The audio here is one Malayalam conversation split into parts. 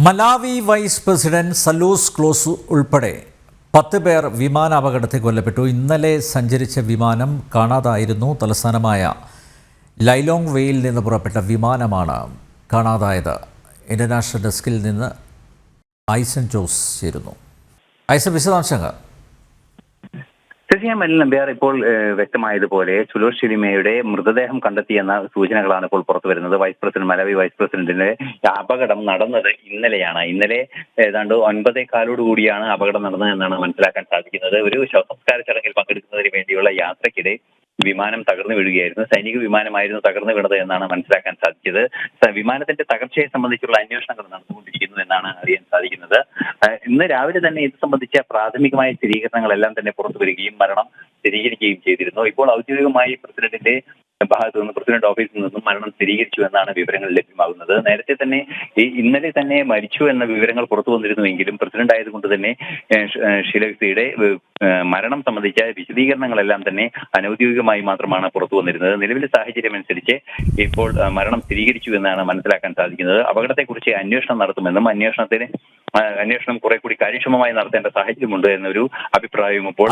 മലാവി വൈസ് പ്രസിഡന്റ് സലൂസ് ക്ലോസ് ഉൾപ്പെടെ 10 പേർ വിമാനാപകടത്തിൽ കൊല്ലപ്പെട്ടു. ഇന്നലെ സഞ്ചരിച്ച വിമാനം കാണാതായിരുന്നു. തലസ്ഥാനമായ ലൈലോങ് വേയിൽ നിന്ന് പുറപ്പെട്ട വിമാനമാണ് കാണാതായത്. ഇന്റർനാഷണൽ ഡെസ്കിൽ നിന്ന് ഐസൻ ജോസ് ചേരുന്നു. ഐസൻ, വിശദാംശങ്ങൾ. മല്ലിൻ നമ്പ്യാർ, ഇപ്പോൾ വ്യക്തമായതുപോലെ സുലോഷ് ഷിലിമയുടെ മൃതദേഹം കണ്ടെത്തിയെന്ന സൂചനകളാണ് ഇപ്പോൾ പുറത്തു വരുന്നത്. മലാവി വൈസ് പ്രസിഡന്റിന്റെ അപകടം നടന്നത് ഇന്നലെയാണ്. ഇന്നലെ ഏതാണ്ട് 9:15 കൂടിയാണ് അപകടം നടന്നതെന്നാണ് മനസ്സിലാക്കാൻ സാധിക്കുന്നത്. ഒരു ശവസംസ്കാര ചടങ്ങിൽ പങ്കെടുക്കുന്നതിന് വേണ്ടിയുള്ള യാത്രക്കിടെ വിമാനം തകർന്നു വീഴുകയായിരുന്നു. സൈനിക വിമാനമായിരുന്നു തകർന്നു വീണത് എന്നാണ് മനസ്സിലാക്കാൻ സാധിച്ചത്. വിമാനത്തിന്റെ തകർച്ചയെ സംബന്ധിച്ചുള്ള അന്വേഷണങ്ങൾ നടന്നുകൊണ്ടിരിക്കുന്നു എന്നാണ് അറിയാൻ സാധിക്കുന്നത്. ഇന്ന് രാവിലെ തന്നെ ഇത് സംബന്ധിച്ച പ്രാഥമികമായ സ്ഥിരീകരണങ്ങളെല്ലാം തന്നെ പുറത്തു വരികയും മരണം സ്ഥിരീകരിക്കുകയും ചെയ്തിരുന്നു. ഇപ്പോൾ ഔദ്യോഗികമായി പ്രസിഡന്റിന്റെ ഭാഗത്തു നിന്ന്, പ്രസിഡന്റ് ഓഫീസിൽ നിന്നും മരണം സ്ഥിരീകരിച്ചു എന്നാണ് വിവരങ്ങൾ ലഭ്യമാകുന്നത്. നേരത്തെ തന്നെ ഇന്നലെ തന്നെ മരിച്ചു എന്ന വിവരങ്ങൾ പുറത്തു വന്നിരുന്നുവെങ്കിലും പ്രസിഡന്റ് ആയതുകൊണ്ട് തന്നെ ഷിലക്സിയുടെ മരണം സംബന്ധിച്ച വിശദീകരണങ്ങളെല്ലാം തന്നെ അനൌദ്യോഗികമായി മാത്രമാണ് പുറത്തു വന്നിരുന്നത്. നിലവിലെ സാഹചര്യം അനുസരിച്ച് ഇപ്പോൾ മരണം സ്ഥിരീകരിച്ചു എന്നാണ് മനസ്സിലാക്കാൻ സാധിക്കുന്നത്. അപകടത്തെക്കുറിച്ച് അന്വേഷണം നടത്തുമെന്നും അന്വേഷണം കുറെ കൂടി കാര്യക്ഷമമായി നടത്തേണ്ട സാഹചര്യമുണ്ട് എന്നൊരു അഭിപ്രായവും ഇപ്പോൾ.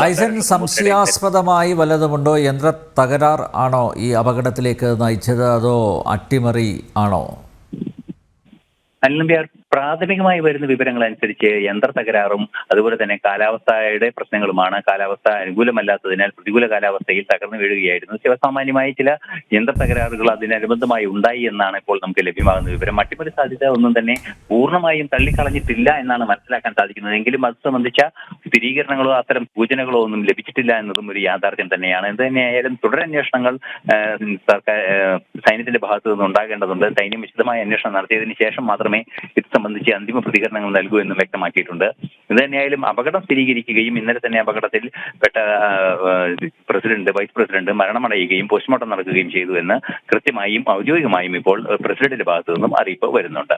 സംശയാസ്പദമായി വല്ലതുമുണ്ടോ? യന്ത്ര തകരാർ ആണോ ഈ അപകടത്തിലേക്ക് നയിച്ചത്, അതോ അട്ടിമറി ആണോ? നമ്പ്യാർ, പ്രാഥമികമായി വരുന്ന വിവരങ്ങൾ അനുസരിച്ച് യന്ത്ര തകരാറും അതുപോലെ തന്നെ കാലാവസ്ഥയുടെ പ്രശ്നങ്ങളുമാണ്. കാലാവസ്ഥ അനുകൂലമല്ലാത്തതിനാൽ പ്രതികൂല കാലാവസ്ഥയിൽ തകർന്നു വീഴുകയായിരുന്നു. ശിവസാമാന്യമായ ചില യന്ത്ര തകരാറുകൾ അതിനനുബന്ധമായി ഉണ്ടായി എന്നാണ് ഇപ്പോൾ നമുക്ക് ലഭ്യമാകുന്ന വിവരം. അട്ടിമറി സാധ്യത ഒന്നും തന്നെ പൂർണ്ണമായും തള്ളിക്കളഞ്ഞിട്ടില്ല എന്നാണ് മനസ്സിലാക്കാൻ സാധിക്കുന്നത്. എങ്കിലും അത് സംബന്ധിച്ച സ്ഥിരീകരണങ്ങളോ അത്തരം സൂചനകളോ ഒന്നും ലഭിച്ചിട്ടില്ല എന്നതും ഒരു യാഥാർത്ഥ്യം തന്നെയാണ്. എന്ത് തന്നെയായാലും തുടരന്വേഷണങ്ങൾ സർക്കാർ സൈന്യത്തിന്റെ ഭാഗത്തു നിന്ന് ഉണ്ടാകേണ്ടതുണ്ട്. സൈന്യം വിശദമായ അന്വേഷണം നടത്തിയതിനു ശേഷം മാത്രമേ ഇത് സംബന്ധിച്ച് അന്തിമ പ്രതികരണങ്ങൾ നൽകൂ എന്നും വ്യക്തമാക്കിയിട്ടുണ്ട്. ഇത് തന്നെയായാലും അപകടം സ്ഥിരീകരിക്കുകയും ഇന്നലെ തന്നെ അപകടത്തിൽ പെട്ട വൈസ് പ്രസിഡന്റ് മരണമടയുകയും പോസ്റ്റ്മോർട്ടം നടക്കുകയും ചെയ്തു എന്ന് കൃത്യമായും ഔദ്യോഗികമായും ഇപ്പോൾ പ്രസിഡന്റിന്റെ ഭാഗത്തു നിന്നും അറിയിപ്പ് വരുന്നുണ്ട്.